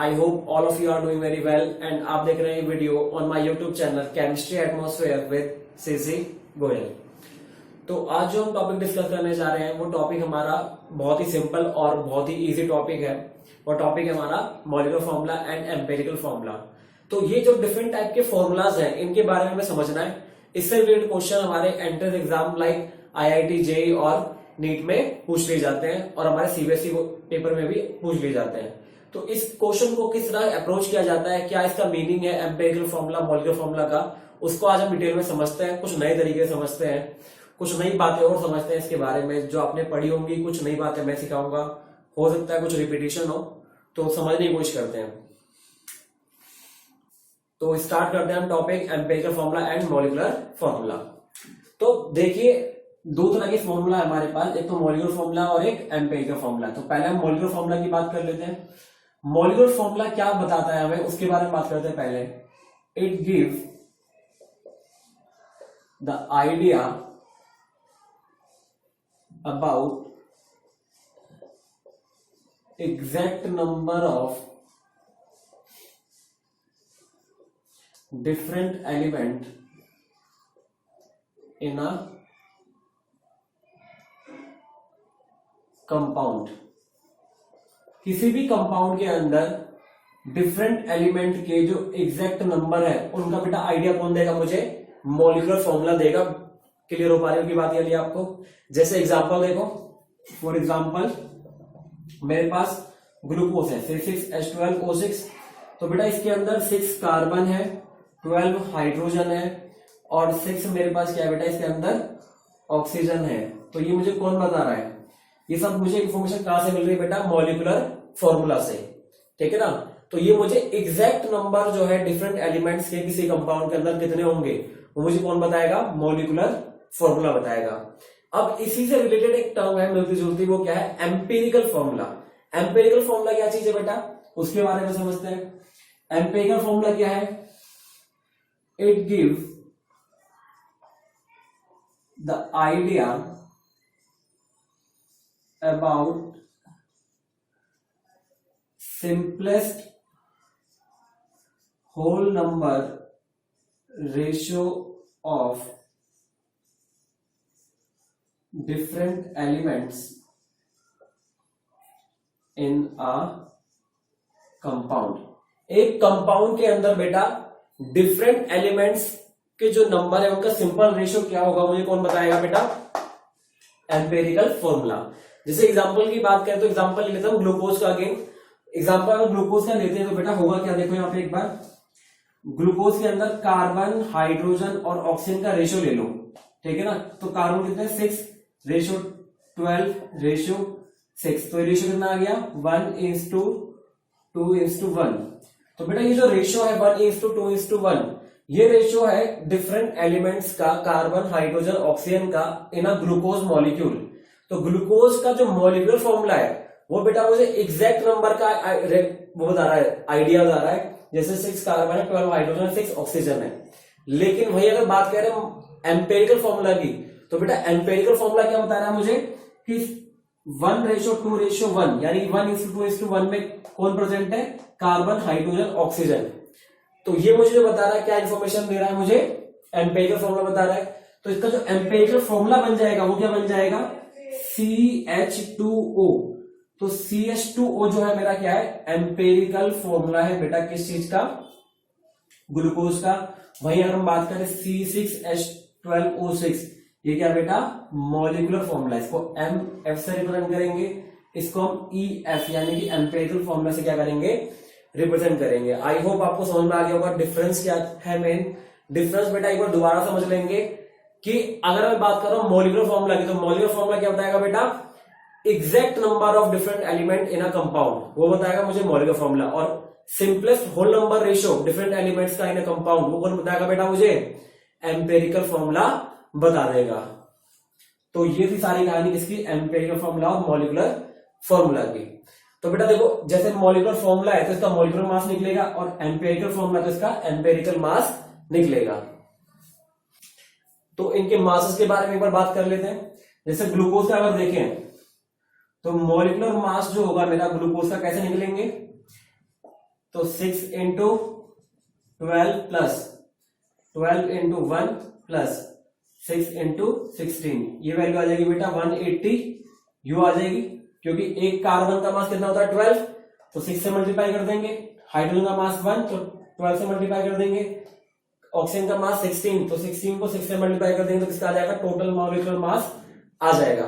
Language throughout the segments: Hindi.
I hope all of you are doing very well and आप देख रहे हैं video on my YouTube channel chemistry atmosphere with CC Goyal. तो आज जो हम टॉपिक डिस्कस करने जा रहे हैं वो टॉपिक हमारा बहुत ही सिंपल और बहुत ही इजी टॉपिक है। वो टॉपिक है हमारा molecular formula and empirical formula. तो ये जो डिफरेंट टाइप के फॉर्मूलाज हैं इनके बारे में हमें समझना है। इससे रिलेटेड क्वेश्चन हमारे entrance exam like IIT JEE और नीट में पूछ लिए जाते हैं और हमारे CBSE पेपर में भी पूछ लिए जाते हैं। तो इस क्वेश्चन को किस तरह अप्रोच किया जाता है, क्या इसका मीनिंग है एम्पिरिकल फॉर्मूला मॉलिक्यूलर फॉर्मूला का, उसको आज हम डिटेल में समझते हैं। कुछ नए तरीके से समझते हैं, कुछ नई बातें और समझते हैं इसके बारे में जो आपने पढ़ी होंगी। कुछ नई बातें मैं सिखाऊंगा, हो सकता है कुछ रिपीटिशन हो, तो समझने की कोशिश करते हैं। तो स्टार्ट करते हैं हम topic empirical formula and molecular formula. तो देखिए दो तरह के फॉर्मूला है हमारे पास, एक तो मॉलिक्यूलर फॉर्मूला और एक एम्पिरिकल फॉर्मूला। तो पहले हम मॉलिक्यूलर फॉर्मूला की बात कर लेते हैं। मॉलिक्यूलर फॉर्मूला क्या बताता है हमें उसके बारे में बात करते हैं। पहले it give the idea about exact number of different element in a compound। किसी भी कंपाउंड के अंदर डिफरेंट एलिमेंट के जो एग्जैक्ट नंबर है उनका बेटा आइडिया कौन देगा मुझे? मॉलिक्यूलर फॉर्मूला देगा। क्लियर हो पा रही होगी बात ये आपको। जैसे एग्जांपल देखो, फॉर एग्जांपल मेरे पास ग्लूकोज है C6H12O6। तो बेटा इसके अंदर 6 कार्बन है, 12 हाइड्रोजन है और 6 मेरे पास क्या है बेटा इसके अंदर ऑक्सीजन है। तो ये मुझे कौन बता रहा है? ये सब मुझे इंफॉर्मेशन कहां से मिल रही है बेटा? मॉलिक्यूलर फॉर्मूला से। ठीक है ना। तो ये मुझे एग्जैक्ट नंबर जो है डिफरेंट एलिमेंट्स के किसी कंपाउंड के अंदर कितने होंगे वो मुझे कौन बताएगा? मॉलिक्यूलर फॉर्मूला बताएगा। अब इसी से रिलेटेड एक टर्म है मिलती जुलती, वो क्या है? Empirical formula. एम्पिरिकल फॉर्मूला क्या चीज है बेटा उसके बारे में समझते हैं। एम्पिरिकल फॉर्मूला क्या है? It gives the idea about simplest whole number ratio of different elements in a compound। एक कंपाउंड के अंदर बेटा डिफरेंट एलिमेंट्स के जो नंबर है उनका सिंपल रेशियो क्या होगा मुझे कौन बताएगा बेटा? Empirical formula. जैसे एग्जांपल की बात करें तो एग्जांपल ले लेता हूं ग्लूकोज का। अगेन एग्जांपल अगर ग्लूकोज का लेते हैं तो बेटा होगा क्या? देखो यहाँ पे एक बार ग्लूकोज के अंदर कार्बन, हाइड्रोजन और ऑक्सीजन का रेशियो ले लो। ठीक है ना। तो कार्बन कितने? 6:12:6। तो रेशियो कितना आ गया? 1:2:1। तो बेटा ये जो रेशियो है 1:2:1 ये रेशियो है डिफरेंट एलिमेंट्स का, कार्बन, हाइड्रोजन, ऑक्सीजन का इन अ ग्लूकोज मॉलिक्यूल। तो ग्लूकोज का जो मॉलिक्यूलर फॉर्मूला है वो बेटा मुझे एग्जैक्ट नंबर का वो बता रहा है, आइडिया बता रहा है। जैसे 6 कार्बन है, 12 हाइड्रोजन, 6 ऑक्सीजन है। लेकिन वही अगर बात करें एम्पिरिकल फॉर्मूला की तो बेटा एम्पिरिकल फॉर्मूला क्या बता रहा है मुझे कि 1:2:1 यानी 1:2:1 में कौन प्रेजेंट है? Carbon, hydrogen, oxygen. तो ये मुझे जो बता रहा है क्या इंफॉर्मेशन दे रहा है मुझे? एम्पिरिकल फॉर्मूला बता रहा है। तो इसका जो एम्पिरिकल फॉर्मूला बन जाएगा वो क्या बन जाएगा? CH2O। तो CH2O जो है मेरा क्या है? एम्पिरिकल फॉर्मूला है बेटा किस चीज का? ग्लूकोज का। वहीं अगर हम बात करें C6H12O6 ये क्या बेटा? Molecular formula. इसको MF से रिप्रेजेंट करेंगे, इसको हम EF यानी कि एम्पिरिकल फॉर्मूला से क्या करेंगे? रिप्रेजेंट करेंगे। आई होप आपको समझ में आ गया होगा डिफरेंस क्या है। मेन डिफरेंस बेटा एक बार दोबारा समझ लेंगे कि अगर मैं बात कर रहा हूं मॉलिक्यूलर फॉर्मूला की तो मॉलिक्यूलर फॉर्मूला क्या बताएगा बेटा? Exact number of different element in a compound, वो बताएगा मुझे मॉलिक्यूलर फॉर्मूला। और simplest whole number ratio different elements का इन अ कंपाउंड वो कौन बताएगा बेटा मुझे? एम्पिरिकल फॉर्मूला बता देगा। तो ये थी सारी कहानी किसकी? एम्पिरिकल फॉर्मूला और मॉलिक्यूलर फॉर्मूला की। तो बेटा देखो जैसे मॉलिक्यूलर फॉर्मूला है तो इसका मॉलिक्यूलर मास निकलेगा और एम्पिरिकल फॉर्मूला तो इसका एम्पिरिकल मास निकलेगा। तो इनके मासेस के बारे में एक बार बात कर लेते हैं। जैसे ग्लूकोज का अगर देखें तो मॉलिक्यूलर मास जो होगा मेरा ग्लूकोज का कैसे निकलेंगे? तो 6 into 12 plus 12 into 1 plus 6 into 16, ये वैल्यू आ जाएगी बेटा 180 यू आ जाएगी, क्योंकि एक कार्बन का मास कितना होता है 12, तो 6 से मल्टीप्लाई कर देंगे। हाइड्रोजन का मास 1, तो 12 से मल्टीप्लाई कर देंगे। ऑक्सीजन का मास 16, तो 16 को 6 से मल्टीप्लाई कर देंगे तो किसका आ जाएगा, टोटल मॉलिक्यूलर मास आ जाएगा।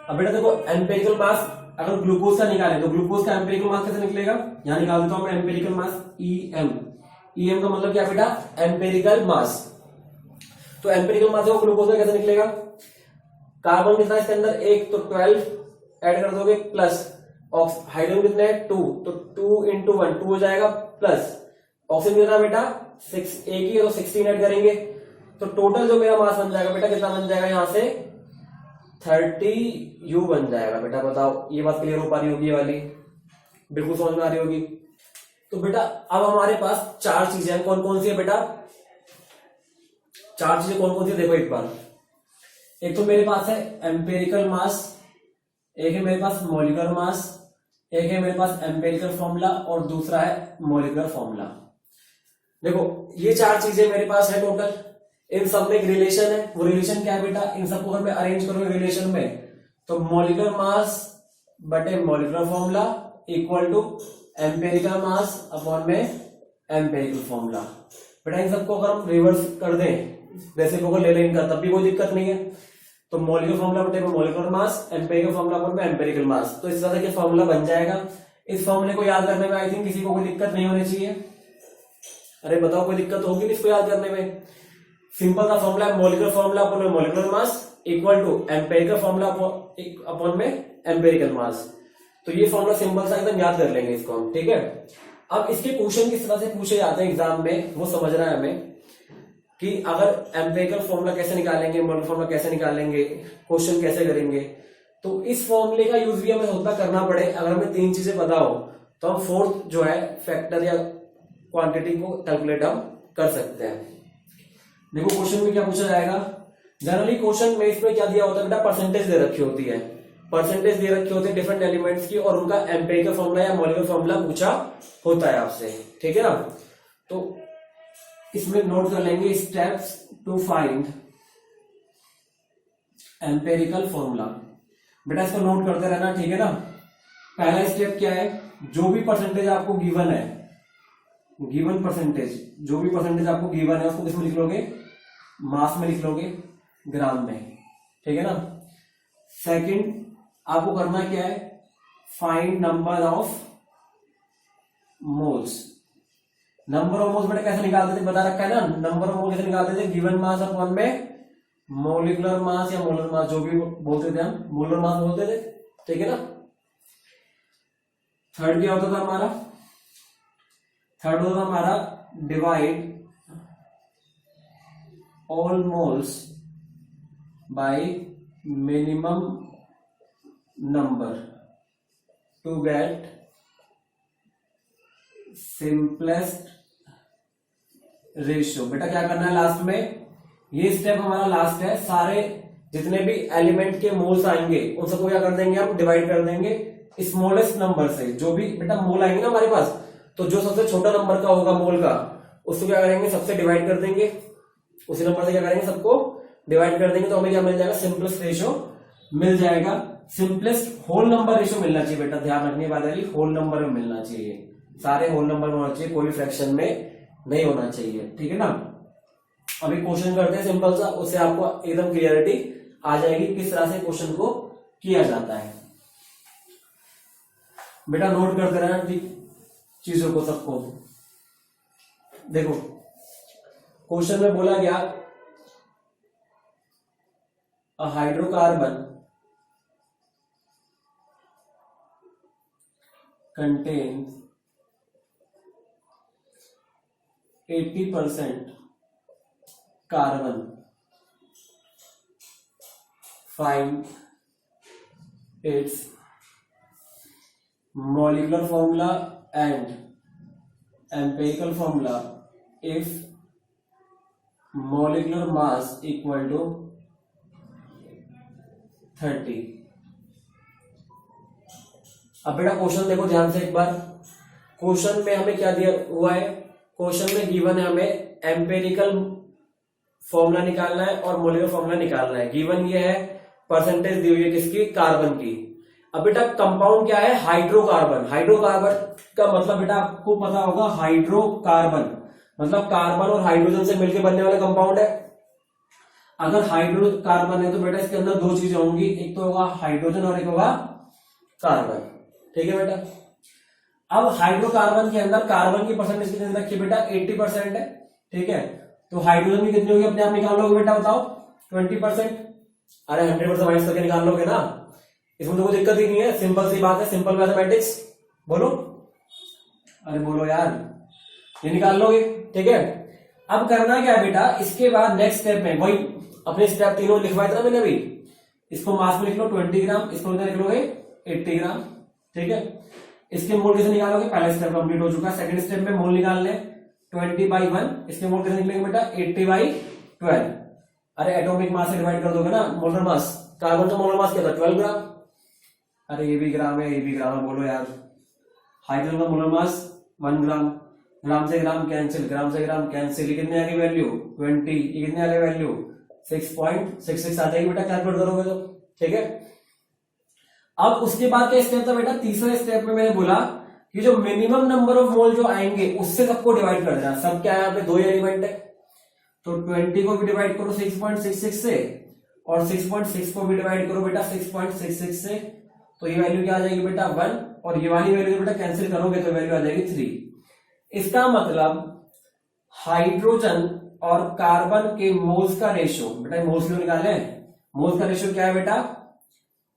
अब बेटा देखो एम्पिरिकल मास अगर ग्लूकोज का निकालें तो ग्लूकोज का एम्पिरिकल मास कैसे निकलेगा, यहां निकाल देता हूं मैं एम्पिरिकल मास EM। EM का मतलब क्या बेटा, एम्पिरिकल मास। तो एम्पिरिकल मास देखो ग्लूकोज का कैसे निकलेगा, कार्बन कितना है इसके अंदर 1, तो 12 ऐड कर दोगे, प्लस हाइड्रोजन कितने हैं 2, तो 2 इंटू 1 2 हो जाएगा, प्लस ऑक्सीजन कितना बेटा 6, एक ही है तो 16 ऐड करेंगे, तो टोटल जो मेरा मास बन जाएगा बेटा कितना बन जाएगा, यहां से 30 U बन जाएगा। बेटा बताओ ये बात क्लियर हो पा रही होगी, ये वाली बिल्कुल समझ में आ रही होगी। तो बेटा अब हमारे पास 4 चीजें हैं, कौन कौन सी है बेटा, 4 चीजें कौन कौन सी है देखो एक बार। एक तो मेरे पास है एम्पिरिकल मास, एक है मेरे पास मॉलिक्यूलर मास, एक है मेरे पास एम्पिरिकल फॉर्मूला और दूसरा है मॉलिक्यूलर फॉर्मूला। देखो ये 4 चीजें मेरे पास है टोटल, इन सब में एक रिलेशन है, वो रिलेशन क्या है बेटा, इन सबको अगर मैं अरेंज करूंगा रिलेशन में तो मॉलिक्यूलर मास बटे molecular formula equal to empirical mass upon में एम्पिरिकल फॉर्मूला। बेटा इन सबको अगर हम रिवर्स कर दें वैसे को ले लें इनका तब भी कोई दिक्कत नहीं है, तो मॉलिक्यूलर फॉर्मूला बटे molecular mass, empirical formula upon में एम्पिरिकल मास, तो इस तरह के फॉर्मूला बन जाएगा। इस फॉर्मूले को याद करने में आई थिंक किसी को कोई दिक्कत नहीं होनी चाहिए। अरे बताओ कोई दिक्कत होगी नहीं इसको याद करने में, सिंपल सा फॉर्मूला है, मॉलिक्यूलर फॉर्मूला अपॉन में molecular mass equal to empirical formula upon में एम्पिरिकल मास। तो ये फॉर्मूला सिंपल सा एकदम याद कर लेंगे इसको हम, ठीक है। अब इसके क्वेश्चन किस तरह से पूछे जाते हैं एग्जाम में वो समझना है हमें, कि अगर एम्पिरिकल फॉर्मूला कैसे निकालेंगे, मॉलिक्यूलर फॉर्मूला कैसे निकालेंगे, क्वेश्चन कैसे करेंगे। तो इस फॉर्मूले का यूज भी हमें होता करना पड़े, अगर हमें 3 चीजें पता हो तो हम 4th जो है फैक्टर या क्वांटिटी को कैलकुलेट हम कर सकते हैं। देखो क्वेश्चन में क्या पूछा जाएगा, जनरली क्वेश्चन में इसमें क्या दिया होता है बेटा, परसेंटेज दे रखी होती है, परसेंटेज दे रखी होती है डिफरेंट एलिमेंट्स की और उनका एम्पिरिकल फॉर्मूला या मॉलिक्यूलर फॉर्मूला पूछा होता है आपसे, ठीक है ना। तो इसमें नोट कर लेंगे steps to find empirical formula. बेटा इसको नोट करते रहना, ठीक है ना। पहला स्टेप क्या है, जो भी परसेंटेज आपको गिवन है, गिवन परसेंटेज, जो भी परसेंटेज आपको गिवन है उसको किसमें लिख लोगे, मास में लिख लोगे, ग्राम में, ठीक है ना। सेकंड आपको करना क्या है, find number of moles. Number of moles बेटा कैसे निकालते थे बता रखा है ना, नंबर ऑफ मोल कैसे निकालते थे, गिवन मास अपॉन में मोलिकुलर मास या मोलर मास, जो भी बोलते थे हम मोलर मास बोलते थे, ठीक है ना। थर्ड क्या होता था हमारा, थर्ड होता हमारा divide all moles by minimum number to get simplest ratio. बेटा क्या करना है लास्ट में, ये स्टेप हमारा लास्ट है, सारे जितने भी एलिमेंट के मोल्स आएंगे उन सबको क्या कर देंगे हम, डिवाइड कर देंगे स्मॉलेस्ट नंबर से। जो भी बेटा मोल आएंगे ना हमारे पास, तो जो सबसे छोटा नंबर का होगा मोल का, उसको क्या करेंगे सबसे डिवाइड कर देंगे, उसी नंबर से क्या करेंगे सबको डिवाइड कर देंगे, तो हमें क्या मिल जाएगा, सिंपलेस्ट रेशियो मिल जाएगा। सिंपलेस्ट होल नंबर रेशियो मिलना चाहिए बेटा, ध्यान रखने वाली होल नंबर में मिलना चाहिए, सारे होल नंबर में होना चाहिए, कोई फ्रैक्शन में नहीं होना चाहिए, ठीक है ना। अभी क्वेश्चन करते हैं सिंपल सा, उससे आपको एकदम क्लियरिटी आ जाएगी किस तरह से क्वेश्चन को किया जाता है। बेटा नोट करते रहना चीजों को सबको। देखो क्वेश्चन में बोला गया अ hydrocarbon contains 80% carbon. Find its molecular formula and empirical formula if molecular mass equal to 30. अब बेटा क्वेश्चन देखो ध्यान से एक बार, क्वेश्चन में हमें क्या दिया हुआ है, क्वेश्चन में गिवन है हमें एम्पेरिकल फॉर्मूला निकालना है और मोलिकुलर फॉर्मूला निकालना है। गिवन ये है, परसेंटेज दी हुई है किसकी, कार्बन की। अब बेटा कंपाउंड क्या है, हाइड्रोकार्बन। हाइड्रोकार्बन का मतलब बेटा आपको पता होगा, हाइड्रोकार्बन मतलब कार्बन और हाइड्रोजन से मिलकर बनने वाला कंपाउंड है। अगर हाइड्रोकार्बन है तो बेटा इसके अंदर दो चीजें होंगी, एक तो होगा हाइड्रोजन और एक होगा कार्बन। ठीक है बेटा। अब हाइड्रोकार्बन के अंदर कार्बन की परसेंटेज कितनी रखी बेटा, 80% है। ठीक है, तो हाइड्रोजन की कितनी होगी अपने आप निकाल लोगे बेटा, बताओ 20%। अरे 100% माइनस करके निकाल लोगे ना, इसमें तो कोई दिक्कत ही नहीं है, सिंपल सी बात है, सिंपल मैथमेटिक्स। बोलो, अरे बोलो यार, ये निकाल लोगे। ठीक है, अब करना क्या है बेटा, इसके बाद नेक्स्ट स्टेप में वही अपने स्टेप तीनों लिखवाया था मैंने अभी, इसको मास में लिख लो 20 ग्राम, इसको लिख लोगे 80 ग्राम। ठीक है, इसके मोल कैसे निकालोगे, पहला स्टेप कंप्लीट हो चुका है। सेकंड स्टेप में मोल निकालने 20/1, इसके मोल कैसे निकलेंगे बेटा, 80/12। अरे एटॉमिक मास से डिवाइड कर दोगे ना, मोलर मास, कार्बन का मोलर मास क्या था 12 ग्राम। अरे ये भी ग्राम है, ये भी ग्राम है, बोलो यार। हाइड्रोजन का मोलर मास 1 ग्राम, ग्राम से ग्राम कैंसिल, ग्राम से ग्राम कैंसिल, कितने आ गई वैल्यू 20, ये कितने आ गई वैल्यू 6.66 आ जाएगी बेटा, कैलकुलेट करोगे तो। ठीक है, अब उसके बाद क्या स्टेप था बेटा, तीसरे स्टेप में मैंने बोला कि जो मिनिमम नंबर ऑफ मोल जो आएंगे उससे सबको डिवाइड कर देना। सब क्या है, यहाँ पे दो एलिमेंट है, तो 20 को भी डिवाइड करो 6.66 से, और 6.6 को भी डिवाइड करो बेटा 6.66 से, तो ये वैल्यू क्या आ जाएगी बेटा 1, और ये वाली वैल्यू बेटा कैंसिल करोगे तो वैल्यू आ जाएगी 3। इसका मतलब हाइड्रोजन और कार्बन के मोल्स का रेशियो, बेटा मोल्स क्यों निकाले, मोल्स का रेशियो क्या है बेटा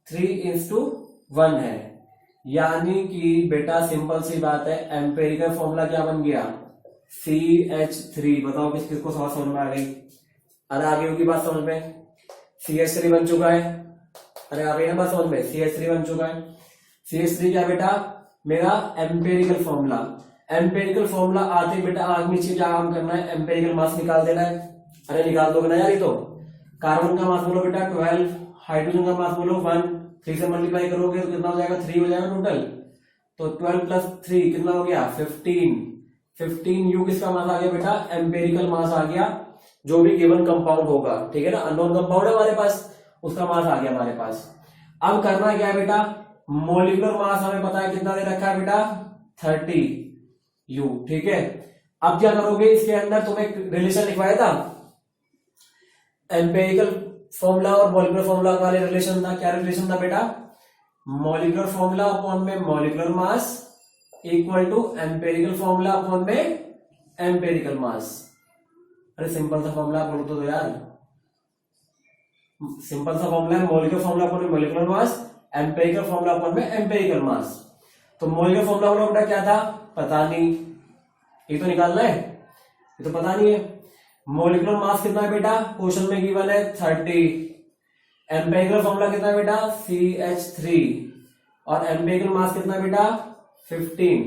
3:1 है। यानी कि बेटा सिंपल सी बात है, एम्पेरिकल फॉर्मूला क्या बन गया, CH3। बताओ किसको समझ में आ गई, अरे आगे होगी बात समझ में, CH3 बन चुका है। अरे आ गई ना बात समझ में, CH3 बन चुका है। CH3 क्या बेटा, मेरा एम्पेरिकल फॉर्मूला। एम्पेरिकल फॉर्मूला आते बेटा आगे नीचे क्या काम करना है, एम्पेरिकल मास निकाल देना है। अरे निकाल दोगे ना यार, ये तो कार्बन का मास बोलो बेटा 12, हाइड्रोजन का मास बोलो 1, 3 से मल्टीप्लाई करोगे तो कितना हो जाएगा, 3 हो जाएगा टोटल। तो 12 + 3 कितना हो गया 15 यू किसका मास आ गया बेटा, एम्पेरिकल मास आ गया, जो भी गिवन कंपाउंड होगा। ठीक है ना, अननोन कंपाउंड है हमारे पास, उसका मास आ गया हमारे पास। अब करना क्या है बेटा, मोलिकुलर मास हमें पता है कितना दे रखा है बेटा 30 यू। ठीक है, अब क्या करोगे, इसके अंदर तुम्हें रिलेशन लिखवाया था, एम्पेरिकल फॉर्मूला और मॉलिक्यूलर फॉर्मूला वाले रिलेशन था। क्या रिलेशन था बेटा, मॉलिक्यूलर फॉर्मूला अपॉन में molecular mass equal to empirical formula upon में एम्पेरिकल मास। अरे सिंपल सा फॉर्मूला बोलो तो यार, सिंपल सा फॉर्मूला है, मॉलिक्यूलर फॉर्मूला अपॉन में मॉलिक्यूलर मास, एम्पेरिकल फॉर्मूला अपॉन में एम्पेरिकल मास। तो मॉलिक्यूलर फॉर्मूला बोलो बेटा क्या था, पता नहीं, ये तो निकालना है, ये तो पता नहीं है। मॉलिक्यूलर मास कितना है बेटा, क्वेश्चन में गिवन है 30। एम्पेरिकल फॉर्मूला कितना है बेटा CH3, और एम्पेरिकल मास कितना है बेटा 15।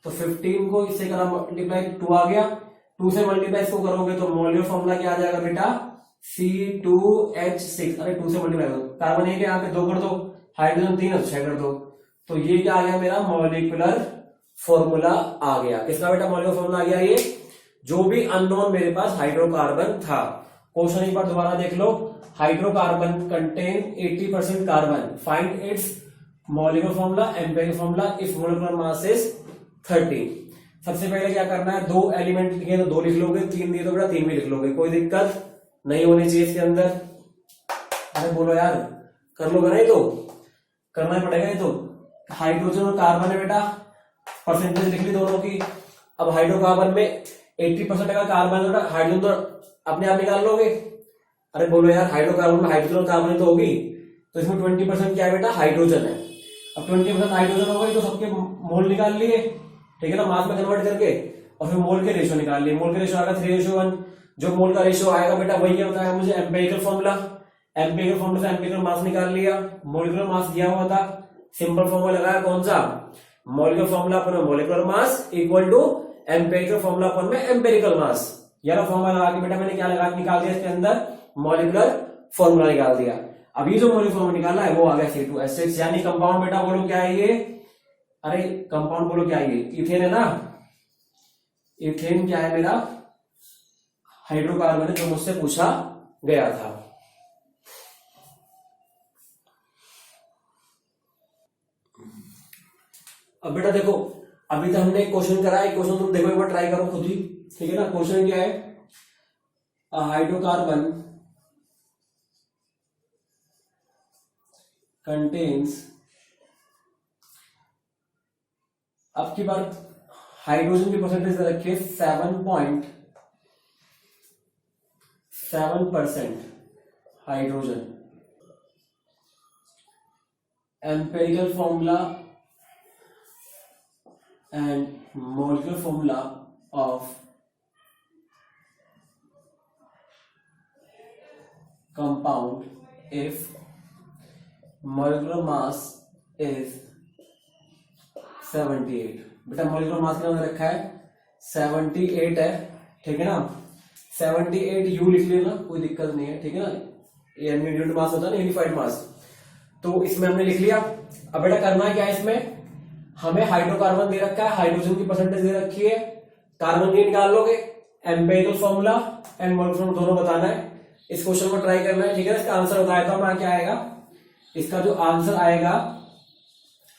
तो 15 को इससे करा मल्टीप्लाई 2 आ गया, 2 से मल्टीप्लाई इसको करोगे तो मॉलिक्यूलर फॉर्मूला क्या आ जाएगा बेटा C2H6। अरे 2 से मल्टीप्लाई करो, कार्बन एक यहाँ पे 2 कर दो, हाइड्रोजन 3 है 6 कर दो, तो ये क्या आ गया मेरा मॉलिक्यूलर फॉर्मूला आ गया। किसका बेटा मॉलिक्यूलर फॉर्मूला आ गया, ये जो भी अननोन मेरे पास हाइड्रोकार्बन था। क्वेश्चन एक बार दोबारा देख लो, hydrocarbon contain 80% carbon, find its molecular formula, empirical formula if molecular mass is 30। सबसे पहले क्या करना है, 2 एलिमेंट दिए तो 2 लिख लोगे, 3 दिए तो बेटा 3 भी लिख लोगे, कोई दिक्कत नहीं होनी चाहिए इसके अंदर। अरे बोलो यार, कर लोगे ना, ये तो करना ही पड़ेगा। ये तो हाइड्रोजन और कार्बन है बेटा, परसेंटेज लिख ली दोनों की। अब हाइड्रोकार्बन में 80% का कार्बन है, हाइड्रोजन तो अपने आप निकाल लोगे। अरे बोलो यार, हाइड्रोकार्बन में हाइड्रोजन और कार्बन तो होगी, तो इसमें 20% क्या है बेटा हाइड्रोजन है। अब 20% हाइड्रोजन हो गई तो सबके मोल निकाल लिए, ठीक है ना, मास में कन्वर्ट करके, और फिर मोल के रेशियो निकाल लिए। मोल के रेशियो आएगा 3:1। जो मोल का रेशियो आएगा बेटा वही क्या बताया मुझे, एम्पेरिकल फॉर्मूला। एम्पेरिकल फॉर्मूला से एम्पेरिकल मास निकाल लिया, मोलिकुलर मास दिया हुआ था, सिंपल फॉर्मूला लगाया कौन सा, molecular formula upon molecular mass equal to empirical formula upon में एम्पेरिकल मास। यार फॉर्मूला लगा के बेटा मैंने क्या लगा निकाल दिया, इसके अंदर मॉलिक्यूलर फॉर्मूला निकाल दिया। अभी जो मॉलिक्यूलर फॉर्मूला निकाला है वो आ गया C2H6, यानी कंपाउंड बेटा बोलो क्या है ये, अरे कंपाउंड बोलो क्या है, इथेन है ना, इथेन क्या है मेरा, हाइड्रोकार्बन है, जो मुझसे पूछा गया था। अब बेटा देखो, अभी तो हमने क्वेश्चन करा है, क्वेश्चन तुम देखो एक बार, ट्राई करो खुद ही, ठीक है ना। क्वेश्चन क्या है, हाइड्रोकार्बन कंटेन्स, अब की बार हाइड्रोजन की परसेंटेज रखिए 7.7% hydrogen. Empirical formula and molecular formula of compound if molecular mass is 78। बेटा मोलिकुलर मास कितना रखा है, 78 है, ठीक है ना। 78 यू लिख लेना, कोई दिक्कत नहीं है, ठीक है ना। ये यूनिट मास होता है ना, यूनिफाइड मास, तो इसमें हमने लिख लिया। अब बेटा करना क्या है, इसमें हमें हाइड्रोकार्बन दे रखा है, हाइड्रोजन की परसेंटेज दे रखी है, कार्बन की निकाल लोगे, empirical formula and molecular formula दोनों बताना है। इस क्वेश्चन को ट्राई करना है, ठीक है। इसका आंसर बताया था मैं, क्या आएगा इसका जो आंसर आएगा,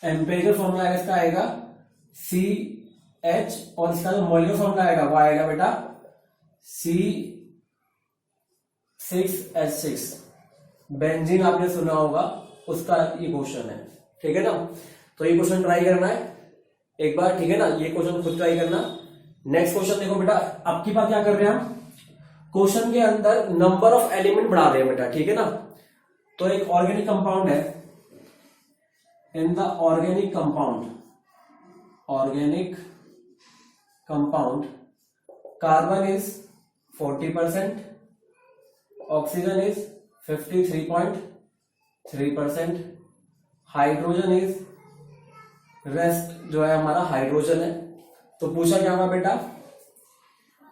एम्पिरिकल फॉर्मूला आएगा, इसका आएगा CH, और इसका जो मोलिकुलर फॉर्मूला आएगा वो आएगा बेटा C6H6। बेंजीन आपने सुना होगा, उसका ये क्वेश्चन है, ठीक है ना। तो ये क्वेश्चन ट्राई करना है एक बार, ठीक है ना, ये क्वेश्चन खुद ट्राई करना। नेक्स्ट क्वेश्चन देखो बेटा, अब की बात क्या कर रहे हैं हम, क्वेश्चन के अंदर नंबर ऑफ एलिमेंट बढ़ा रहे हैं बेटा, ठीक है ना। तो एक ऑर्गेनिक कंपाउंड है, in the organic compound carbon is 40%, oxygen is 53.3%, hydrogen is, rest जो है हमारा हाइड्रोजन है। तो पूछा क्या होगा बेटा,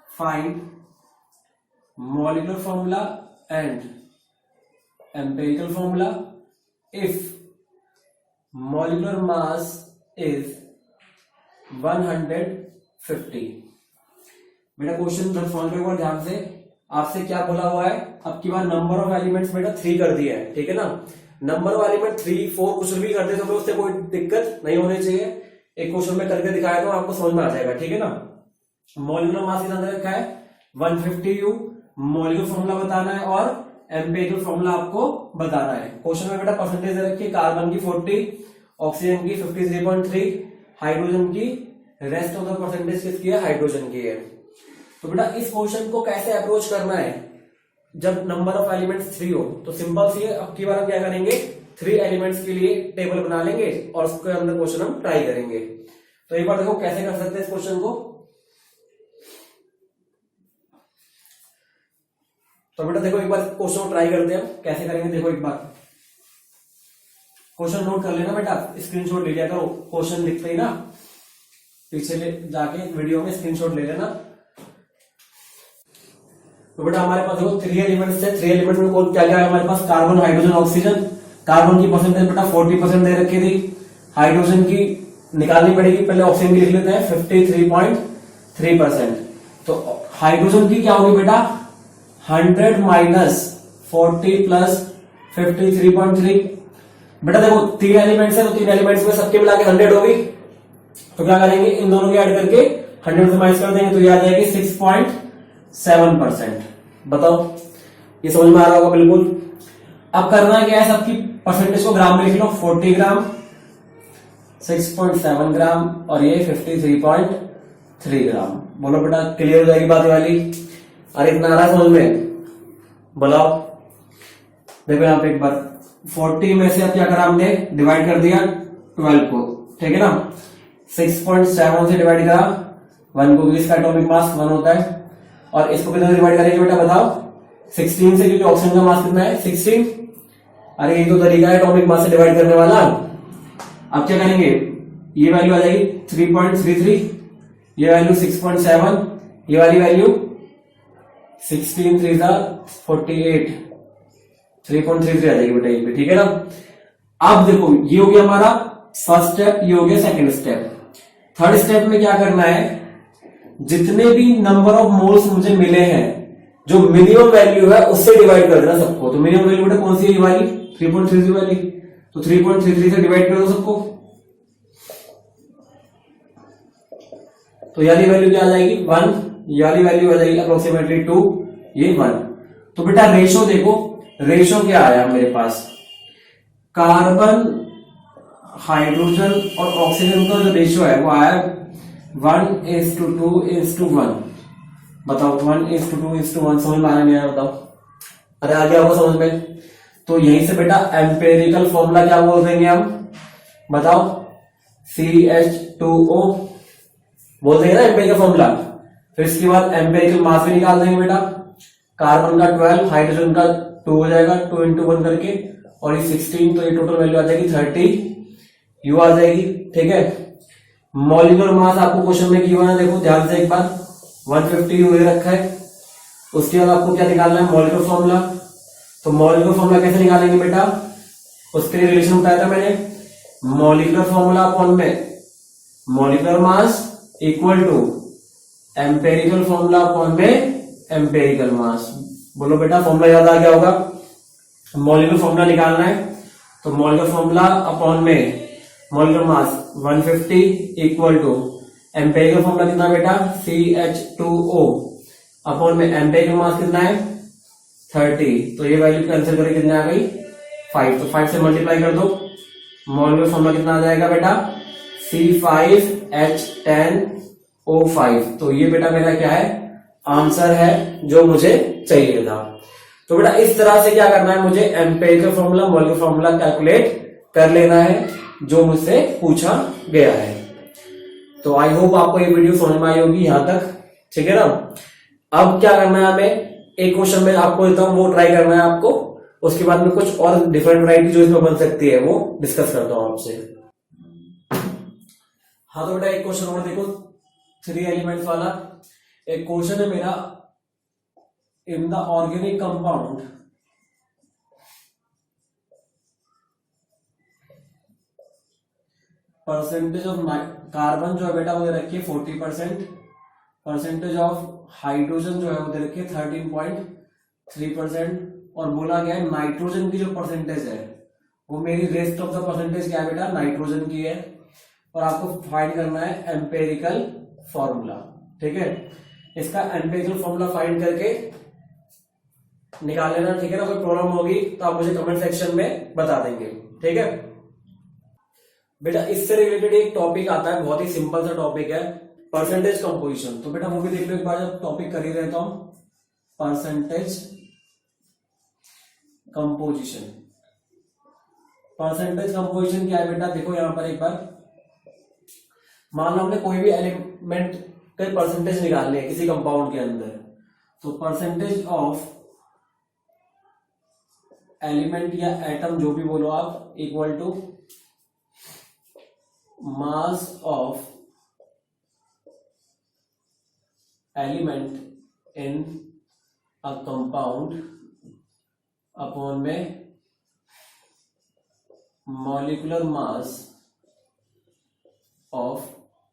find molecular formula and empirical formula if molecular mass is 150। बेटा क्वेश्चन समझ लो ध्यान से, आपसे क्या बोला हुआ है, अब की बार नंबर ऑफ एलिमेंट्स बेटा 3 कर दिया है, ठीक है ना। नंबर ऑफ एलिमेंट 3, 4 कुछ भी कर दे तो उससे कोई दिक्कत नहीं होनी चाहिए। एक क्वेश्चन में करके दिखाया तो आपको समझ में आ जाएगा, ठीक है ना। मॉलिक्यूलर मास कितना दे रखा है 150U, मॉलिक्यूलर फॉर्मूला बताना है और एम्पिरिकल फॉर्मूला आपको बताना है। क्वेश्चन में बेटा परसेंटेज दे रखी है, कार्बन की 40, ऑक्सीजन की 53.3, हाइड्रोजन की, रेस्ट ऑफ द परसेंटेज किसकी है, हाइड्रोजन की है। तो बेटा इस क्वेश्चन को कैसे अप्रोच करना है, जब नंबर ऑफ एलिमेंट्स 3 हो, तो सिंपल सी है, अब की बार हम क्या करेंगे, 3 एलिमेंट्स के लिए टेबल बना लेंगे और उसके अंदर क्वेश्चन हम ट्राई करेंगे। तो एक बार देखो कैसे कर सकते हैं इस क्वेश्चन को। तो बेटा देखो एक बार क्वेश्चन को ट्राई करते हैं, कैसे करेंगे देखो एक बार। क्वेश्चन नोट कर लेना बेटा, स्क्रीनशॉट ले लिया करो, क्वेश्चन लिखते ही ना पीछे ले जाके वीडियो में स्क्रीनशॉट ले लेना। तो बेटा हमारे पास देखो 3 एलिमेंट्स है, 3 एलिमेंट में कौन क्या क्या है हमारे पास, कार्बन, हाइड्रोजन, ऑक्सीजन। कार्बन की परसेंटेज बेटा 40% दे रखी थी, हाइड्रोजन की निकालनी पड़ेगी, पहले ऑक्सीजन की लिख लेते हैं 53.3%। तो हाइड्रोजन की क्या होगी बेटा 100 माइनस 40 प्लस 53.3। बेटा देखो 3 एलिमेंट्स है, तो 3 एलिमेंट्स में सबके मिला के 100 होगी, तो क्या करेंगे इन दोनों के ऐड करके 100 से माइनस कर देंगे, तो ये आ जाएगी 6.7%। बताओ ये समझ में आ रहा होगा बिल्कुल। अब करना क्या है, सबकी परसेंटेज को ग्राम में लिख लो, 40 ग्राम, 6.7 ग्राम और ये 53.3 ग्राम। बोलो बेटा क्लियर हो जाएगी बात वाली। अरे इतना आ रहा समझ में, बोलाओ। देखो यहाँ पे एक बार 40 में से अब क्या करा हमने, डिवाइड कर दिया 12 को, ठीक है ना। 6.7 से डिवाइड करा 1 को, इसका एटॉमिक मास 1 होता है, और इसको कितना डिवाइड करेंगे बेटा बताओ 16 से, क्योंकि ऑक्सीजन का मास कितना है 16। अरे ये तो तरीका है एटॉमिक मास से डिवाइड करने वाला। अब क्या करेंगे, ये वैल्यू आ जाएगी 3.33, ये वैल्यू 6.7, ये वाली वैल्यू 16 3 48, 3.33 आ जाएगी बेटा ये पे, ठीक है ना। अब देखो ये हो गया हमारा फर्स्ट स्टेप ये हो गया सेकंड स्टेप। थर्ड स्टेप में क्या करना है, जितने भी नंबर ऑफ मोल्स मुझे मिले हैं जो मिनिमम वैल्यू है उससे डिवाइड कर देना सबको। तो मिनिमम वैल्यू बेटा कौन सी है, ये वाली 3.33 वाली, तो 3.33 से डिवाइड कर दो सबको। तो याली वैल्यू क्या आ जाएगी 1, याली वैल्यू आ जाएगी अप्रोक्सीमेटली 2, ये 1। तो बेटा रेशो देखो, रेशो क्या आया मेरे पास, कार्बन हाइड्रोजन और ऑक्सीजन का जो रेशियो है वो आया 1:2:1। बताओ 1:2:1 समझ में आया नहीं आया बताओ? अरे आ गया होगा समझ में। तो यहीं से बेटा एम्पेरिकल फॉर्मूला क्या बोल देंगे हम, बताओ CH2O बोल देंगे ना एम्पेरिकल फॉर्मूला। फिर इसके बाद एम्पेरिकल मास भी निकाल देंगे बेटा, कार्बन का 12, हाइड्रोजन का 2 हो जाएगा 2 × 1 करके, और ये 16, तो ये टोटल वैल्यू आ जाएगी 30 यू आ जाएगी। ठीक है, मॉलिक्यूलर मास आपको क्वेश्चन में किया है, देखो ध्यान से एक बार 150 यू रखा है। उसके बाद आपको क्या निकालना है, मॉलिक्यूलर फॉर्मूला। तो मॉलिक्यूलर फॉर्मूला कैसे निकालेंगे बेटा, उसके लिए रिलेशन बताया था मैंने, मॉलिक्यूलर फॉर्मूला अपॉन में molecular mass equal to empirical formula upon में एम्पेरिकल मास। बोलो बेटा फॉर्मूला याद आ गया होगा। मॉलिक्यूलर फॉर्मूला निकालना है, तो मॉलिक्यूलर फॉर्मूला अपॉन में molecular mass 150 equal to empirical formula कितना बेटा CH2O अपॉन में एम्पेरिकल मास कितना है 30। तो ये वैल्यू कैंसिल करके कितना आ गई 5, तो 5 से मल्टीप्लाई कर दो। मॉलिक्यूलर फॉर्मूला कितना आ जाएगा बेटा C5H10O5। तो ये बेटा मेरा क्या है, आंसर है जो मुझे चाहिए था। तो बेटा इस तरह से क्या करना है, मुझे empirical formula molecular formula calculate कर लेना है जो मुझसे पूछा गया है। तो आई होप आपको ये वीडियो समझ में आई होगी यहां तक, ठीक है ना। अब क्या करना है हमें, एक क्वेश्चन में आपको देता हूं वो ट्राई करना है आपको, उसके बाद में कुछ और डिफरेंट वैरायटी जो इसमें बन सकती है वो डिस्कस करता हूं आपसे। हाँ तो बेटा एक क्वेश्चन और देखो, 3 एलिमेंट्स वाला एक क्वेश्चन है मेरा। In the organic compound percentage of carbon जो है बेटा वो दे रखी है 40%, परसेंटेज ऑफ हाइड्रोजन जो है वो दे रखी है 13.3%, और बोला गया है नाइट्रोजन की जो परसेंटेज है वो मेरी रेस्ट ऑफ द परसेंटेज क्या है बेटा नाइट्रोजन की है, और आपको फाइंड करना है एम्पेरिकल फॉर्मूला। ठीक है, इसका एम्पेरिकल फॉर्मूला फाइंड करके निकाल लेना, ठीक है ना। कोई प्रॉब्लम होगी तो आप मुझे कमेंट सेक्शन में बता देंगे, ठीक है बेटा। इससे रिलेटेड एक टॉपिक आता है, बहुत ही सिंपल सा टॉपिक है, परसेंटेज कंपोजिशन। तो बेटा वो भी देख लो एक बार, जब टॉपिक कर ही रहता हूं, परसेंटेज कंपोजिशन। परसेंटेज कंपोजिशन क्या है बेटा, देखो यहां पर एक बार, मान लो हमने कोई भी एलिमेंट के परसेंटेज निकालने हैं किसी कंपाउंड के अंदर, तो परसेंटेज ऑफ एलिमेंट या एटम जो भी बोलो आप equal to mass of element in a compound upon में मॉलिक्यूलर मास ऑफ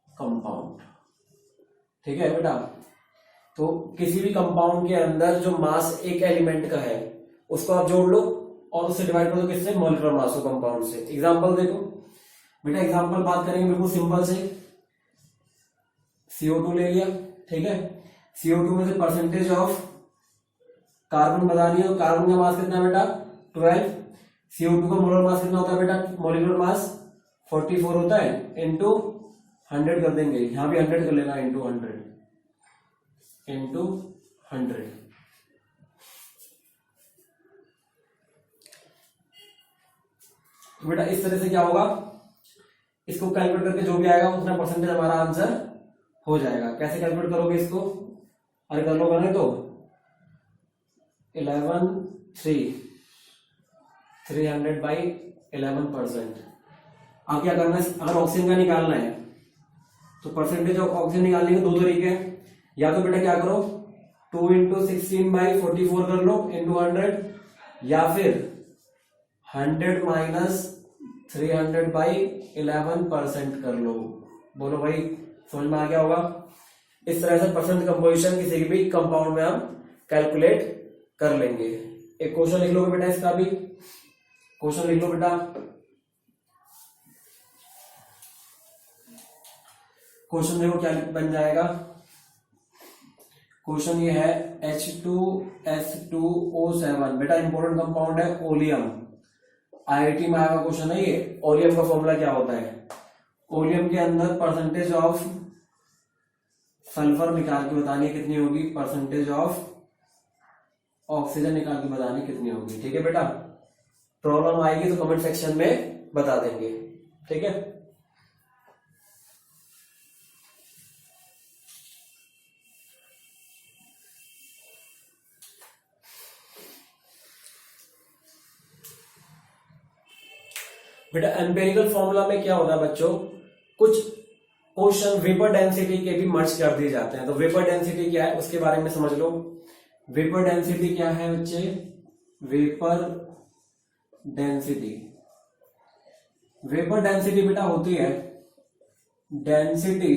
कंपाउंड। ठीक है बेटा, तो किसी भी कंपाउंड के अंदर जो मास एक एलिमेंट का है उसको आप जोड़ लो और उससे डिवाइड कर दो किससे, मॉलिक्यूलर मास ऑफ कंपाउंड से। एग्जांपल देखो बेटा, एग्जांपल बात करेंगे बिल्कुल सिंपल से, CO2 ले लिया, ठीक है। CO2 में से परसेंटेज ऑफ कार्बन बतानी है, तो कार्बन का मास कितना है बेटा 12, CO2 का मोलर मास कितना होता है बेटा, मॉलिक्यूलर मास 44 होता है, इंटू 100 कर देंगे, यहां भी 100 कर लेना, इंटू 100 तो बेटा इस तरह से क्या होगा, इसको कैलकुलेट करके जो भी आएगा उतना परसेंटेज हमारा आंसर हो जाएगा। कैसे कैलकुलेट करोगे इसको, अरे कर लो मैंने तो 300/11%। अब क्या करना है, अगर ऑक्सीजन का निकालना है तो परसेंटेज ऑफ ऑक्सीजन निकालने के दो तरीके हैं, या तो बेटा क्या करो 2 × 16/44 कर लो इंटू 100, या फिर 100 - 300/11% कर लो। बोलो भाई, समझ में आ गया होगा। इस तरह से परसेंट कंपोजिशन किसी भी कंपाउंड में हम कैलकुलेट कर लेंगे। एक क्वेश्चन लिख लो बेटा, इसका भी क्वेश्चन लिख लो बेटा। क्वेश्चन देखो क्या बन जाएगा। क्वेश्चन ये है H2S2O7 बेटा इंपॉर्टेंट कंपाउंड है ओलियम। आईआईटी में आएगा क्वेश्चन है ये। ओलियम का फॉर्मूला क्या होता है? ओलियम के अंदर परसेंटेज ऑफ सल्फर निकाल के बतानी कितनी होगी, परसेंटेज ऑफ ऑक्सीजन निकाल के बतानी कितनी होगी। ठीक है बेटा, प्रॉब्लम आएगी तो कमेंट सेक्शन में बता देंगे। ठीक है, बेटा एम्पेरिकल फॉर्मूला में क्या होता है बच्चों, कुछ क्वेश्चन वेपर डेंसिटी के भी मर्ज कर दिए जाते हैं। तो वेपर डेंसिटी क्या है उसके बारे में समझ लो। वेपर डेंसिटी क्या है बच्चे? वेपर डेंसिटी, वेपर डेंसिटी बेटा होती है density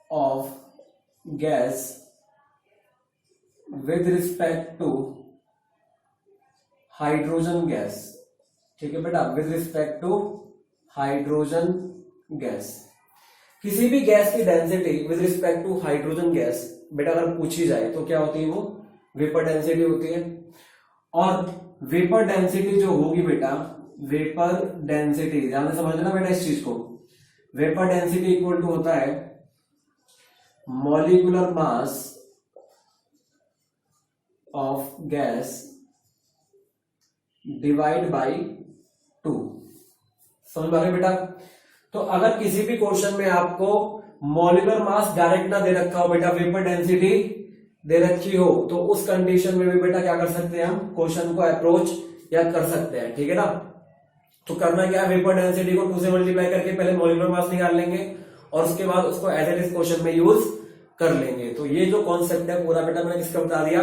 of gas with respect to hydrogen gas. ठीक है बेटा, with respect to hydrogen gas. किसी भी गैस की density with respect to hydrogen gas बेटा अगर पूछी जाए तो क्या होती है? वो वेपर डेंसिटी होती है। और वेपर डेंसिटी जो होगी बेटा, वेपर डेंसिटी ध्यान से समझ लेना बेटा इस चीज को। वेपर डेंसिटी इक्वल टू होता है molecular mass of gas divide by 2। समझ पा रहे बेटा? तो अगर किसी भी क्वेश्चन में आपको मॉलिक्यूलर मास डायरेक्ट ना दे रखा हो बेटा, वेपर डेंसिटी दे रखी हो, तो उस कंडीशन में भी बेटा क्या कर सकते हैं हम, क्वेश्चन को अप्रोच या कर सकते हैं। ठीक है ना? तो करना क्या है, वेपर डेंसिटी को 2 से मल्टीप्लाई करके पहले मॉलिक्यूलर मास निकाल लेंगे और उसके बाद उसको एज इट इज क्वेश्चन में यूज कर लेंगे। तो ये जो कॉन्सेप्ट है पूरा बेटा मैंने किसका बता दिया,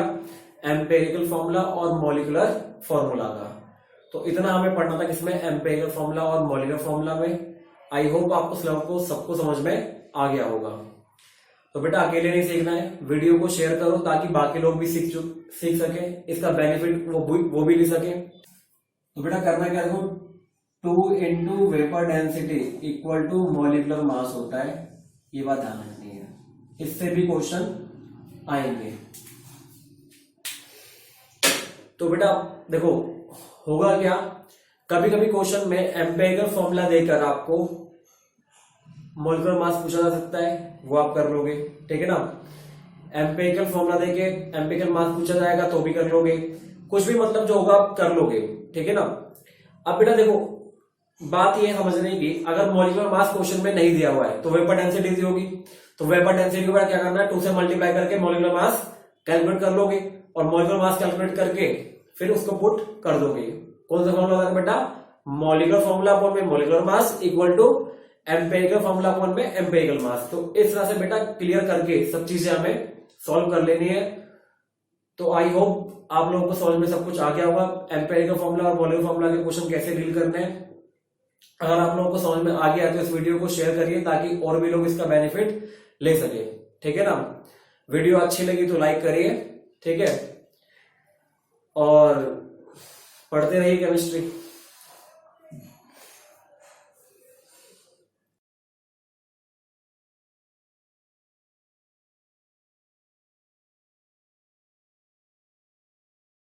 एम्पेरिकल फॉर्मूला और मॉलिक्यूलर फॉर्मूला का। तो इतना हमें पढ़ना था किसमें, एम्पेरिकल फॉर्मूला और मॉलिक्यूलर फॉर्मूला में। आई होप आपको सबको समझ में आ गया होगा। तो बेटा अकेले नहीं सीखना है, वीडियो को शेयर करो ताकि बाकी लोग भी सीख सके, इसका बेनिफिट वो भी ले सके। तो बेटा करना क्या, देखो 2 into vapour density equal to molecular mass होता है, ये बात ध्यान रखनी है, इससे भी क्वेश्चन आएंगे। तो बेटा देखो होगा क्या, कभी कभी क्वेश्चन में एम्पेरिकल फॉर्मूला देकर आपको मॉलिक्यूलर मास पूछा जा सकता है, वो आप कर लोगे। ठीक है ना? एम्पेरिकल फॉर्मूला देके एम्पेरिकल मास पूछा जाएगा तो भी कर लोगे, कुछ भी मतलब जो होगा आप कर लोगे। ठीक है ना? अब बेटा देखो बात ये समझने की, अगर मॉलिक्यूलर मास क्वेश्चन में नहीं दिया हुआ है तो वेपर डेंसिटी दी होगी, तो वेपर डेंसिटी को क्या करना है, 2 से मल्टीप्लाई करके मॉलिक्यूलर मास कैलकुलेट कर लोगे और मॉलिक्यूलर मास कैलकुलेट करके फिर उसको पुट कर दोगे। कौन सा फॉर्मूला होगा बेटा, मॉलिक्यूलर फॉर्मूला अपॉन में molecular mass equal to empirical formula upon में एम्पेरिकल मास। तो इस तरह से बेटा क्लियर करके सब चीजें हमें सॉल्व कर लेनी है। तो आई होप आप लोगों को समझ में सब कुछ आ गया होगा, एम्पेरिकल फॉर्मूला और मॉलिक्यूलर फॉर्मूला के क्वेश्चन कैसे डील करने हैं। अगर आप लोगों को समझ में आ गया तो इस वीडियो को शेयर करिए ताकि और भी लोग इसका बेनिफिट ले सके। ठीक है ना? वीडियो अच्छी लगी तो लाइक करिए। ठीक है, और पढ़ते रहिए केमिस्ट्री।